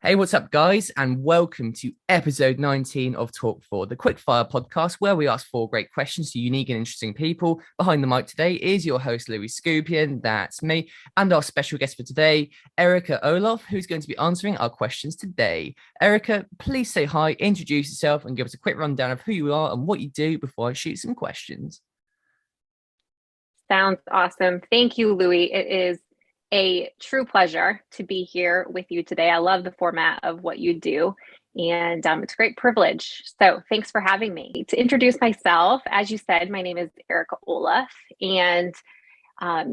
Hey, what's up, guys? And welcome to episode 19 of Talk4, the quickfire podcast where we ask four great questions to unique and interesting people. Behind the mic today is your host, Louis Skupien, that's me, and our special guest for today, Arica Ohloff, who's going to be answering our questions today. Arica, please say hi, introduce yourself, and give us a quick rundown of who you are and what you do before I shoot some questions. Sounds awesome. Thank you, Louis. It is a true pleasure to be here with you today. I love the format of what you do, and it's a great privilege. So thanks for having me. To introduce myself, as you said, my name is Arica Ohloff, and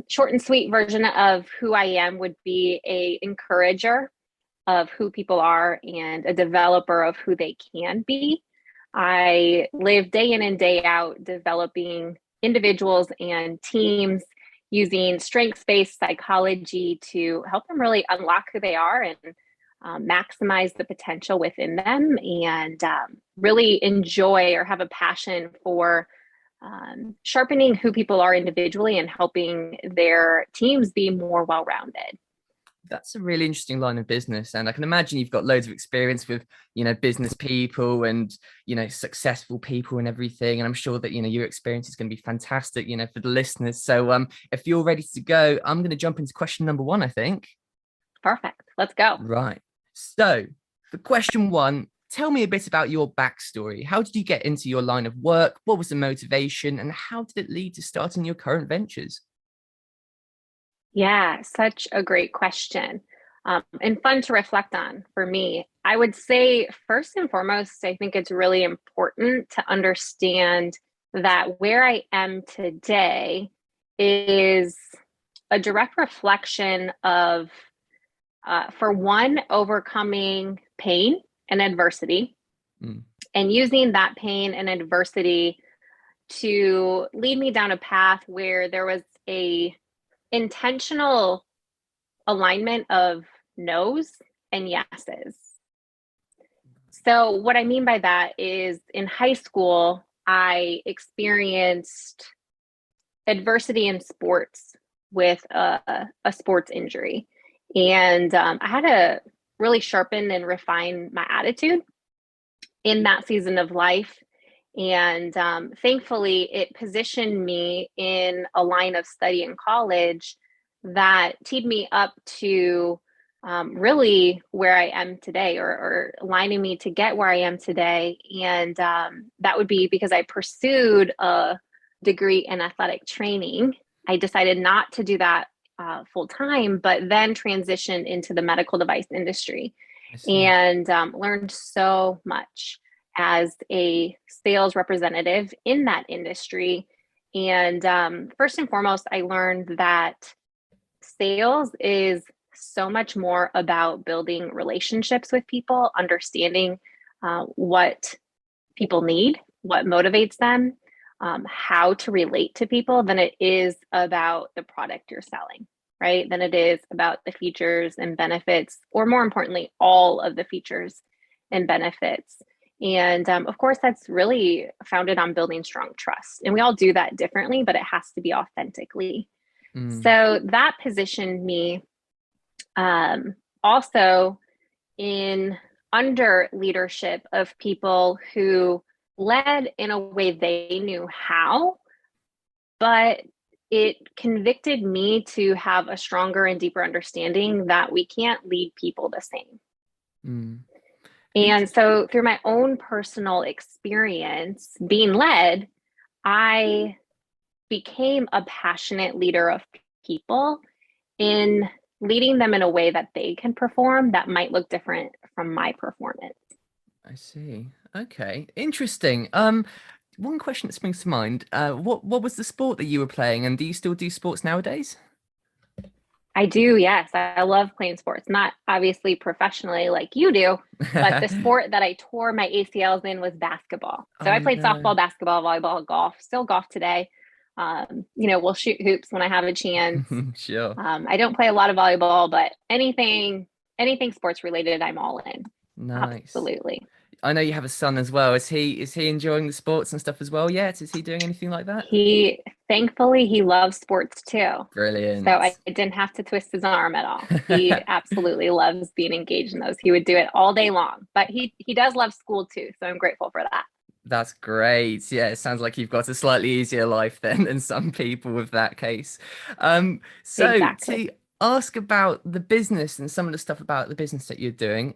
short and sweet version of who I am would be a encourager of who people are and a developer of who they can be. I live day in and day out developing individuals and teams using strengths-based psychology to help them really unlock who they are and maximize the potential within them and really enjoy or have a passion for sharpening who people are individually and helping their teams be more well-rounded. That's a really interesting line of business, and I can imagine you've got loads of experience with business people and successful people and everything, and I'm sure that your experience is going to be fantastic for the listeners. So if you're ready to go, I'm going to jump into question number one, I think. Perfect, let's go. Right, so for question one, tell me a bit about your backstory. How did you get into your line of work? What was the motivation, and how did it lead to starting your current ventures? Yeah, such a great question, and fun to reflect on for me. I would say, first and foremost, I think it's really important to understand that where I am today is a direct reflection of, for one, overcoming pain and adversity, and using that pain and adversity to lead me down a path where there was a intentional alignment of no's and yeses. So what I mean by that is in high school, I experienced adversity in sports with a sports injury. And I had to really sharpen and refine my attitude in that season of life. And thankfully, it positioned me in a line of study in college that teed me up to really where I am today, or aligning me to get where I am today. And that would be because I pursued a degree in athletic training. I decided not to do that full time, but then transitioned into the medical device industry and learned so much as a sales representative in that industry. And first and foremost, I learned that sales is so much more about building relationships with people, understanding what people need, what motivates them, how to relate to people, than it is about the product you're selling, right? Than it is about the features and benefits, or more importantly, all of the features and benefits. And of course, that's really founded on building strong trust. And we all do that differently, but it has to be authentically. So that positioned me also in under leadership of people who led in a way they knew how, but it convicted me to have a stronger and deeper understanding that we can't lead people the same. And so through my own personal experience being led, I became a passionate leader of people in leading them in a way that they can perform that might look different from my performance. I see. Okay, interesting. One question that springs to mind. What was the sport that you were playing, and do you still do sports nowadays? I do, yes. I love playing sports, not obviously professionally like you do, but the sport that I tore my ACLs in was basketball. So I Oh played no. softball, basketball, volleyball, golf, still golf today. We'll shoot hoops when I have a chance. Sure. I don't play a lot of volleyball, but anything sports related, I'm all in. Nice. Absolutely. I know you have a son as well. Is he enjoying the sports and stuff as well yet? Is he doing anything like that? He thankfully he loves sports too. So I Brilliant. didn't have to twist his arm at all. He absolutely loves being engaged in those. He would do it all day long. But he does love school too, so I'm grateful for that. That's great. Yeah, it sounds like you've got a slightly easier life then than some people with that case. So Exactly. to ask about the business and some of the stuff about the business that you're doing,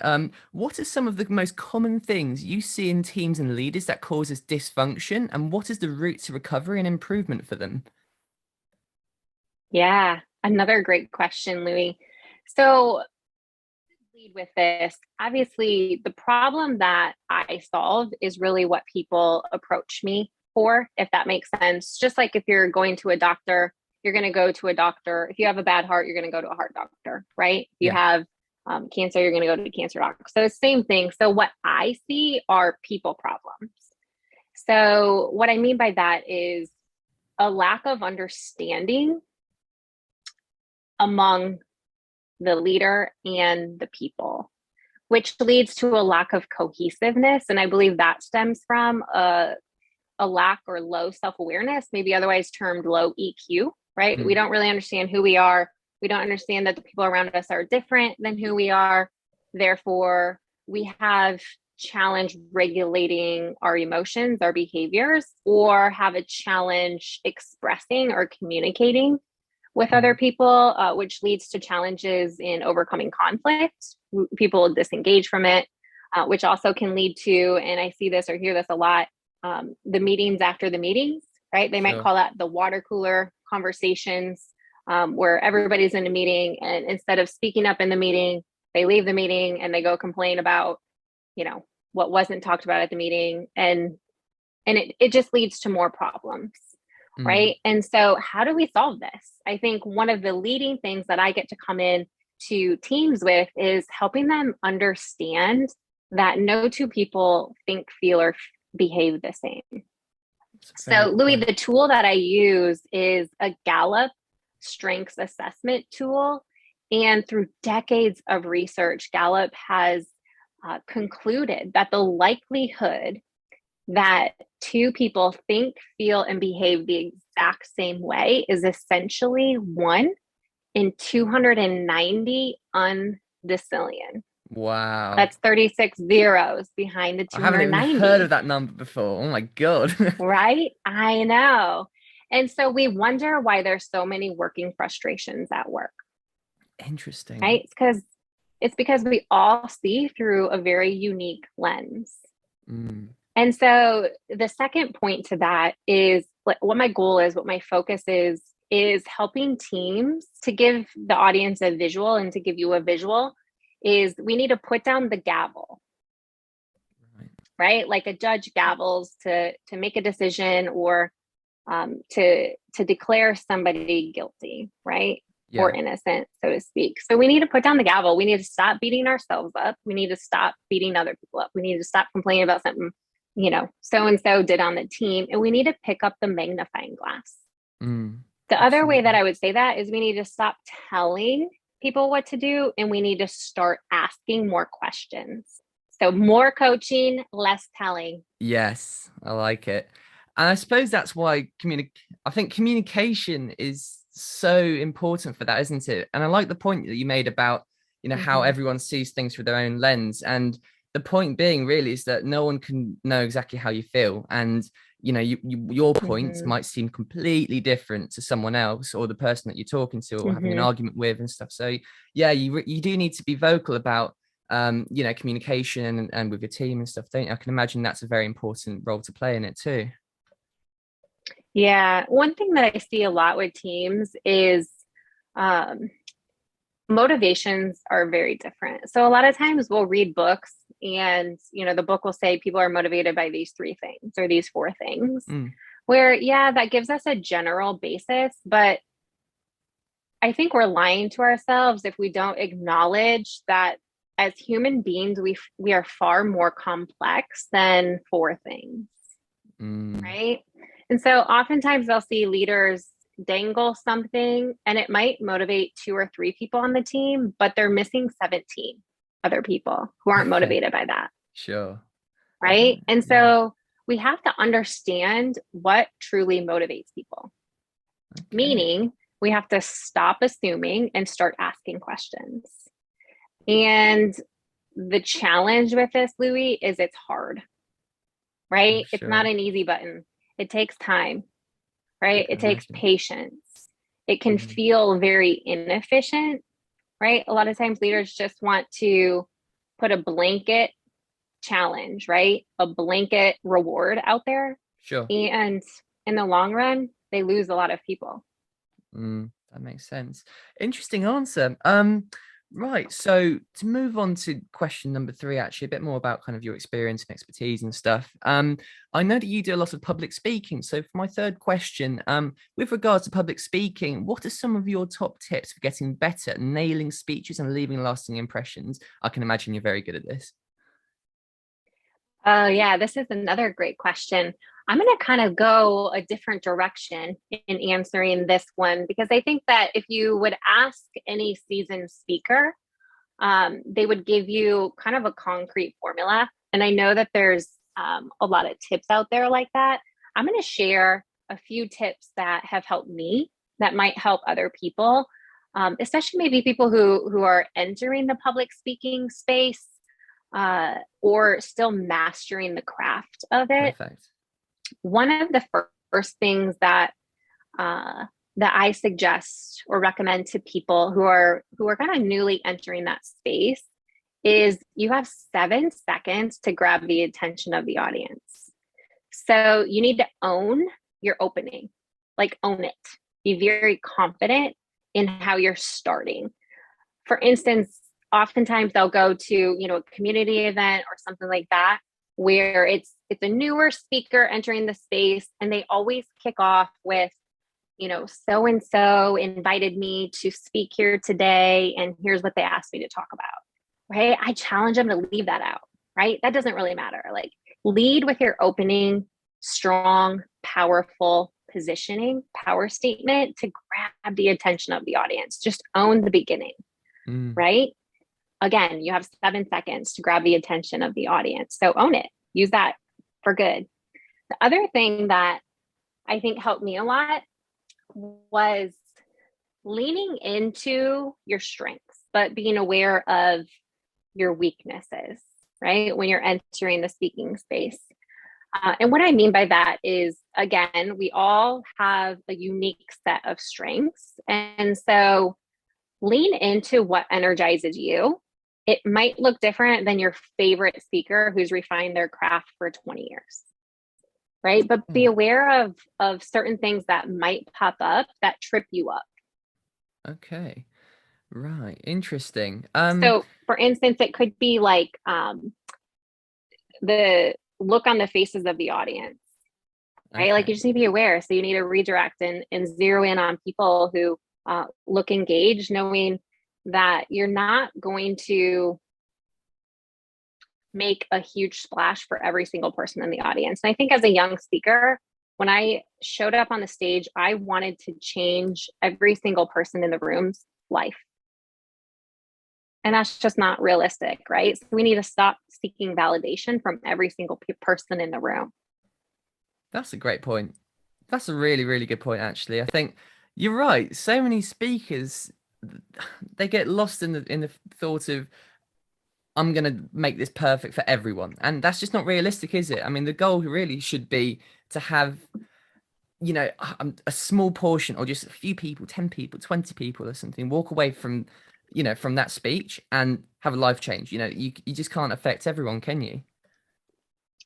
what are some of the most common things you see in teams and leaders that causes dysfunction, and what is the route to recovery and improvement for them? Yeah, another great question, Louis. So lead with this. Obviously, the problem that I solve is really what people approach me for, if that makes sense. Just like if you're going to a doctor, you're going to go to a doctor. If you have a bad heart, you're going to go to a heart doctor, right? If you Yeah. have cancer, you're going to go to a cancer doctor. So, same thing. So, what I see are people problems. So, what I mean by that is a lack of understanding among the leader and the people, which leads to a lack of cohesiveness. And I believe that stems from a lack or low self awareness, maybe otherwise termed low EQ, right? We Mm. don't really understand who we are. We don't understand that the people around us are different than who we are. Therefore, we have challenge regulating our emotions, our behaviors, or have a challenge expressing or communicating with other Mm. people, which leads to challenges in overcoming conflict. People disengage from it, which also can lead to, and I see this or hear this a lot, the meetings after the meetings, right? They might Sure. call that the water cooler conversations, where everybody's in a meeting and instead of speaking up in the meeting, they leave the meeting and they go complain about, you know, what wasn't talked about at the meeting. And it just leads to more problems, Mm. right? And so how do we solve this? I think one of the leading things that I get to come in to teams with is helping them understand that no two people think, feel, or behave the same. That's a very So, good Louis, point. the tool that I use is a Gallup strengths assessment tool. And through decades of research, Gallup has concluded that the likelihood that two people think, feel, and behave the exact same way is essentially 1 in 290 undecillion. Wow. That's 36 zeros behind the I haven't even heard of 290, that number before. Oh my God. right? I know. And so we wonder why there's so many working frustrations at work, Interesting. right? It's because we all see through a very unique lens. Mm. And so the second point to that is what my goal is, what my focus is helping teams to give the audience a visual and to give you a visual is we need to put down the gavel, Right. right? Like a judge gavels to make a decision or to declare somebody guilty, right? Or Yeah. innocent, so to speak. So we need to put down the gavel. We need to stop beating ourselves up. We need to stop beating other people up. We need to stop complaining about something, so and so did on the team. And we need to pick up the magnifying glass. Mm. The other way that Absolutely. I would say that is we need to stop telling people what to do and we need to start asking more questions. So more coaching, less telling. Yes, I like it. And I suppose that's why I think communication is so important for that, isn't it? And I like the point that you made about, how Mm-hmm. everyone sees things through their own lens. And the point being really is that no one can know exactly how you feel. And, your points Mm-hmm. might seem completely different to someone else or the person that you're talking to or having an Mm-hmm. argument with and stuff. So yeah, you do need to be vocal about communication and with your team and stuff, don't you? I can imagine that's a very important role to play in it too. Yeah. One thing that I see a lot with teams is um, motivations are very different. So a lot of times we'll read books and, the book will say people are motivated by these three things or these four things, Mm, where, yeah, that gives us a general basis. But I think we're lying to ourselves if we don't acknowledge that as human beings, we are far more complex than four things, mm. right? And so oftentimes I'll see leaders dangle something and it might motivate two or three people on the team, but they're missing 17 other people who aren't motivated by that. Sure. right? And Yeah. so we have to understand what truly motivates people, Okay. meaning we have to stop assuming and start asking questions. And the challenge with this, Louis, is it's hard, I'm right? It's not sure. an easy button. It takes time, I right? can It takes imagine. patience. It can Mm, feel very inefficient, right? A lot of times leaders just want to put a blanket challenge, right? A blanket reward out there. sure. And in the long run, they lose a lot of people. That makes sense. Interesting answer. Right. So to move on to question number three, actually, a bit more about kind of your experience and expertise and stuff. I know that you do a lot of public speaking. So for my third question, with regards to public speaking, what are some of your top tips for getting better at nailing speeches and leaving lasting impressions? I can imagine you're very good at this. Oh, yeah, this is another great question. I'm going to kind of go a different direction in answering this one because I think that if you would ask any seasoned speaker, they would give you kind of a concrete formula. And I know that there's a lot of tips out there like that. I'm going to share a few tips that have helped me that might help other people, especially maybe people who are entering the public speaking space or still mastering the craft of it. Perfect. One of the first things uh, that I suggest or recommend to people who are kind of newly entering that space is you have 7 seconds to grab the attention of the audience. So you need to own your opening, like own it. Be very confident in how you're starting. For instance, oftentimes they'll go to, a community event or something like that where it's a newer speaker entering the space and they always kick off with, so and so invited me to speak here today and here's what they asked me to talk about. Right? I challenge them to leave that out. Right? That doesn't really matter. Like lead with your opening, strong, powerful positioning, power statement to grab the attention of the audience. Just own the beginning. Mm, Right? Again, you have 7 seconds to grab the attention of the audience. So own it, use that for good. The other thing that I think helped me a lot was leaning into your strengths, but being aware of your weaknesses, right? When you're entering the speaking space. And what I mean by that is, again, we all have a unique set of strengths. And so lean into what energizes you. It might look different than your favorite speaker who's refined their craft for 20 years, right? But be mm, aware of certain things that might pop up that trip you up. okay. Right. Interesting. So, for instance, it could be like the look on the faces of the audience, right? Like you Okay. just need to be aware. So you need to redirect and zero in on people who look engaged, knowing that you're not going to make a huge splash for every single person in the audience. And I think as a young speaker, when I showed up on the stage, I wanted to change every single person in the room's life. And that's just not realistic, right? So we need to stop seeking validation from every single person in the room. That's a great point. That's a really, really good point, actually. I think you're right. So many speakers, they get lost in the thought of I'm gonna make this perfect for everyone, and that's just not realistic, is it? I mean, the goal really should be to have a small portion or just a few people, 10 people, 20 people, or something, walk away from from that speech and have a life change. You just can't affect everyone, can you?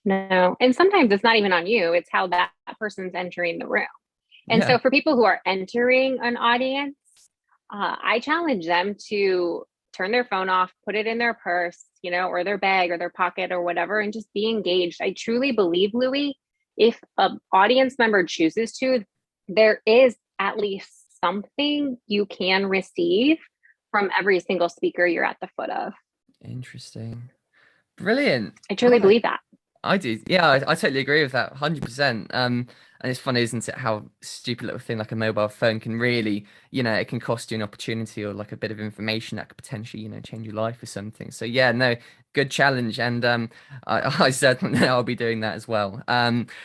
No. And sometimes it's not even on you, it's how that person's entering the room. And Yeah. so for people who are entering an audience, I challenge them to turn their phone off, put it in their purse, or their bag or their pocket or whatever, and just be engaged. I truly believe, Louis, if an audience member chooses to, there is at least something you can receive from every single speaker you're at the foot of. Interesting. Brilliant. I truly Right. believe that. I do. Yeah, I totally agree with that 100%. And it's funny, isn't it, how stupid little thing like a mobile phone can really, it can cost you an opportunity or like a bit of information that could potentially, change your life or something. So yeah, no, Good challenge, and I certainly know I'll be doing that as well.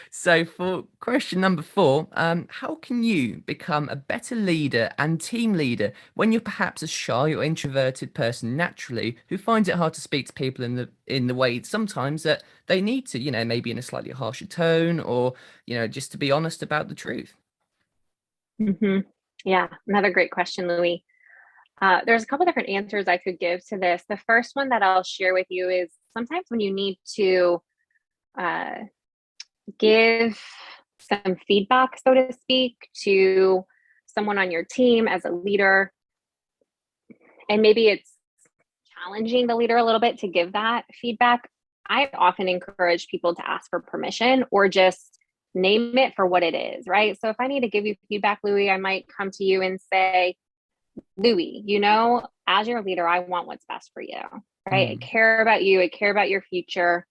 So for question number 4, how can you become a better leader and team leader when you're perhaps a shy or introverted person naturally who finds it hard to speak to people in the way sometimes that they need to, maybe in a slightly harsher tone, or just to be honest about the truth? Hmm. Yeah, another great question, Louis. There's a couple different answers I could give to this. The first one that I'll share with you is sometimes when you need to uh, give some feedback, so to speak, to someone on your team as a leader, and maybe it's challenging the leader a little bit to give that feedback. I often encourage people to ask for permission or just name it for what it is, right? So if I need to give you feedback, Louis, I might come to you and say, Louis, as your leader, I want what's best for you, right? I Mm, care about you. I care about your future.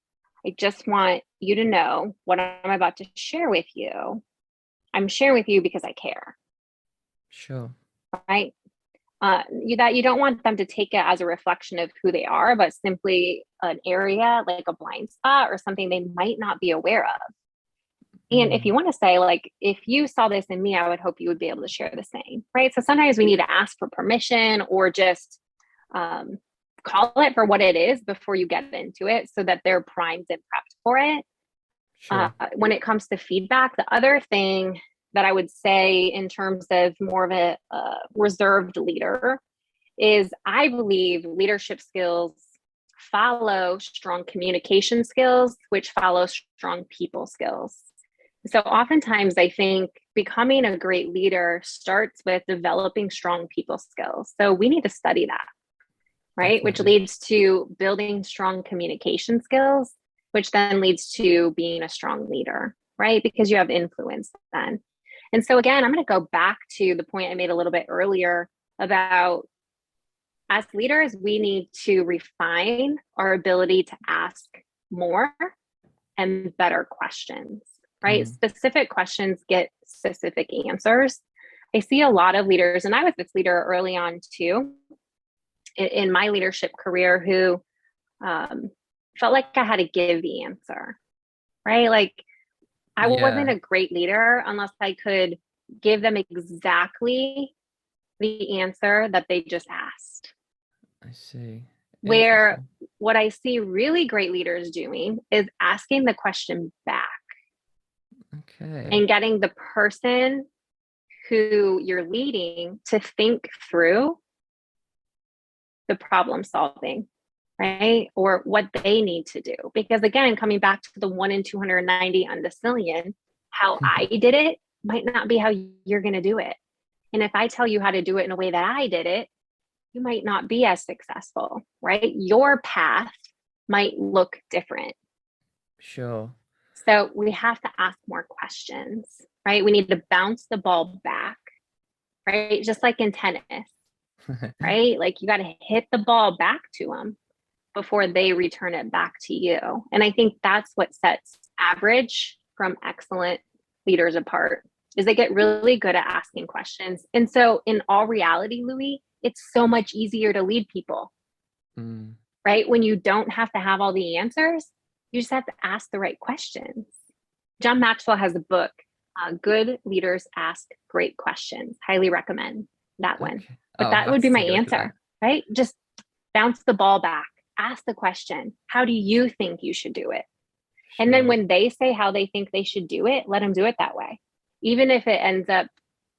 I just want you to know what I'm about to share with you. I'm sharing with you because I care, sure. right? You don't want them to take it as a reflection of who they are, but simply an area like a blind spot or something they might not be aware of. And if Mm, you want to say, like, if you saw this in me, I would hope you would be able to share the same, right? So sometimes we need to ask for permission or just um, call it for what it is before you get into it so that they're primed and prepped for it. sure. When it comes to feedback, the other thing that I would say in terms of more of a reserved leader is I believe leadership skills follow strong communication skills, which follow strong people skills. So oftentimes I think becoming a great leader starts with developing strong people skills. So we need to study that, right? Which Definitely. leads to building strong communication skills, which then leads to being a strong leader, right? Because you have influence then. And so again, I'm going to go back to the point I made a little bit earlier about as leaders, we need to refine our ability to ask more and better questions, right? Mm, Specific questions get specific answers. I see a lot of leaders, and I was this leader early on too, in my leadership career, who um, felt like I had to give the answer, right? Like I wasn't yeah, a great leader unless I could give them exactly the answer that they just asked. I see. Where Interesting. what I see really great leaders doing is asking the question back Okay. and getting the person who you're leading to think through the problem solving, right? Or what they need to do. Because again, coming back to the 1 in 290 undecillion, how I did it might not be how you're going to do it. And if I tell you how to do it in a way that I did it, you might not be as successful, right? Your path might look different. Sure. So we have to ask more questions, right? We need to bounce the ball back, right? Just like in tennis, right? Like you got to hit the ball back to them before they return it back to you. And I think that's what sets average from excellent leaders apart is they get really good at asking questions. And so in all reality, Louis, it's so much easier to lead people, Mm, right? When you don't have to have all the answers, you just have to ask the right questions. John Maxwell has a book, Good Leaders Ask Great Questions. Highly recommend that one. okay. But I'll that have would to be my take a look at that. answer, right? Just bounce the ball back, ask the question. How do you think you should do it? And then Sure. when they say how they think they should do it, let them do it that way. Even if it ends up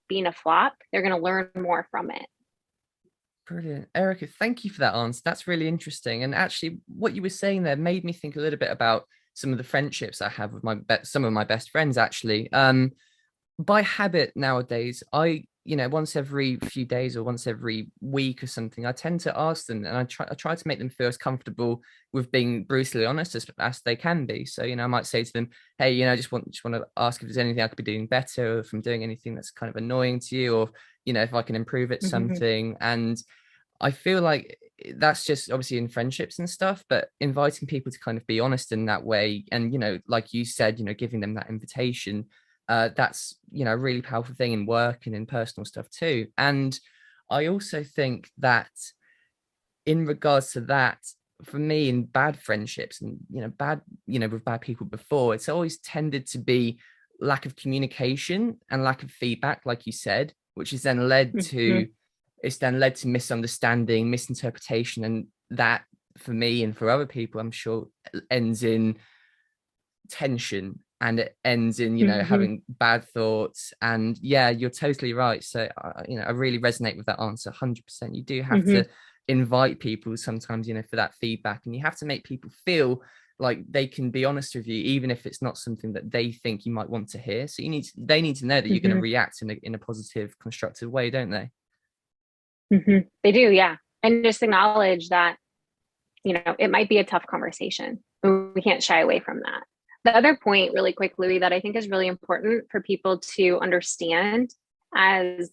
being a flop, they're going to learn more from it. Brilliant. Erica, thank you for that answer. That's really interesting. And actually, what you were saying there made me think a little bit about some of the friendships I have with some of my best friends, actually. By habit nowadays, once every few days or once every week or something, I tend to ask them, and I try to make them feel as comfortable with being brutally honest as they can be. So, I might say to them, hey, I just want to ask if there's anything I could be doing better, or if I'm doing anything that's kind of annoying to you, or if I can improve at Mm-hmm. something. And I feel like that's just obviously in friendships and stuff, but inviting people to kind of be honest in that way, and like you said, giving them that invitation, that's a really powerful thing in work and in personal stuff too. And I also think that in regards to that, for me, in bad friendships and, with bad people before, it's always tended to be lack of communication and lack of feedback, like you said, which is then led to, misunderstanding, misinterpretation. And that, for me and for other people, I'm sure, ends in tension, and it ends in, having bad thoughts. And yeah, you're totally right. So, I really resonate with that answer 100%. You do have to invite people sometimes, for that feedback, and you have to make people feel like they can be honest with you, even if it's not something that they think you might want to hear. So they need to know that you're going to react in a positive, constructive way, don't they? They do, yeah. And just acknowledge that, it might be a tough conversation. We can't shy away from that. The other point, really quick, Louis, that I think is really important for people to understand, as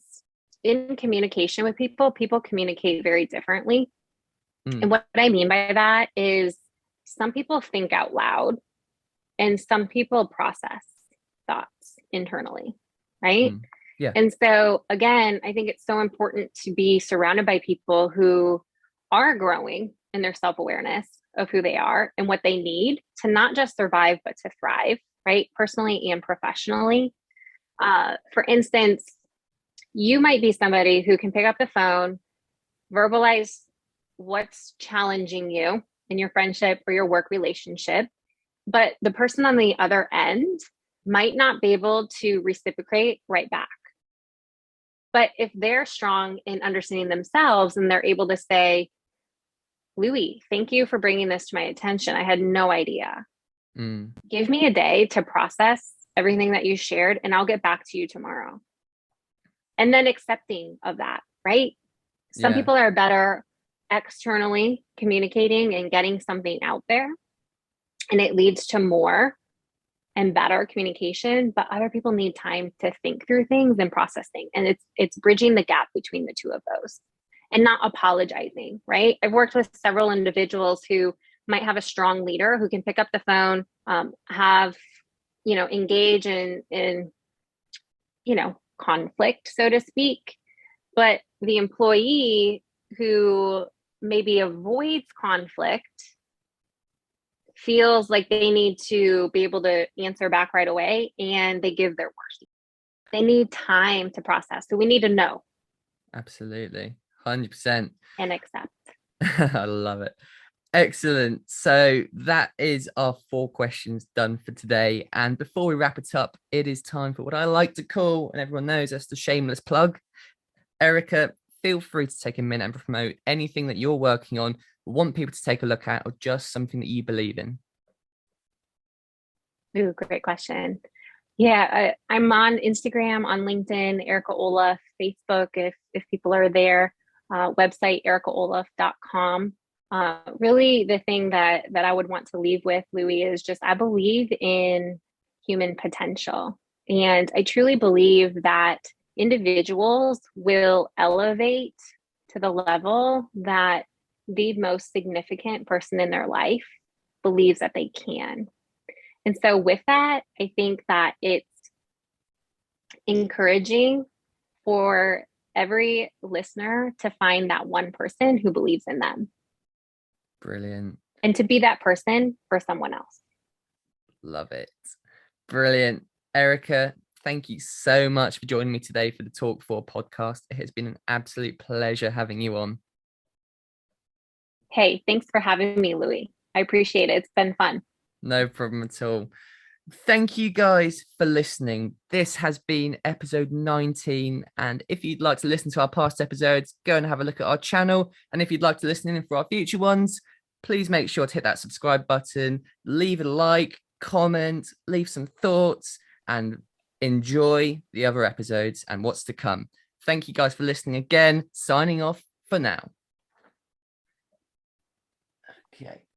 in communication with people communicate very differently. And what I mean by that is, some people think out loud and some people process thoughts internally, right? Yeah. And so again, I think it's so important to be surrounded by people who are growing in their self-awareness of who they are and what they need to not just survive, but to thrive, right? Personally and professionally. For instance, you might be somebody who can pick up the phone, verbalize what's challenging you in your friendship or your work relationship, but the person on the other end might not be able to reciprocate right back. But if they're strong in understanding themselves and they're able to say, Louis, thank you for bringing this to my attention. I had no idea. Give me a day to process everything that you shared, and I'll get back to you tomorrow. And then accepting of that, right? Some people are better externally communicating and getting something out there, and it leads to more and better communication, but other people need time to think through things and process things. And it's bridging the gap between the two of those and not apologizing, right? I've worked with several individuals who might have a strong leader who can pick up the phone, engage in conflict, so to speak. But the employee who maybe avoids conflict feels like they need to be able to answer back right away, and they give their worst. They need time to process. So we need to know. Absolutely. 100%. And accept. I love it. Excellent. So that is our 4 questions done for today. And before we wrap it up, it is time for what I like to call, and everyone knows that's the shameless plug. Arica, feel free to take a minute and promote anything that you're working on, want people to take a look at, or just something that you believe in. Ooh, great question. Yeah, I'm on Instagram, on LinkedIn, Arica Ohloff, Facebook, if people are there, website, aricaohloff.com. Really, the thing that I would want to leave with, Louis, is just, I believe in human potential. And I truly believe that individuals will elevate to the level that the most significant person in their life believes that they can. And so with that, I think that it's encouraging for every listener to find that one person who believes in them. Brilliant. And to be that person for someone else. Love it. Brilliant. Arica, thank you so much for joining me today for the Talk4 podcast. It has been an absolute pleasure having you on. Hey, thanks for having me, Louis. I appreciate it. It's been fun. No problem at all. Thank you guys for listening. This has been episode 19. And if you'd like to listen to our past episodes, go and have a look at our channel. And if you'd like to listen in for our future ones, please make sure to hit that subscribe button, leave a like, comment, leave some thoughts, and enjoy the other episodes and what's to come. Thank you guys for listening again. Signing off for now. Okay.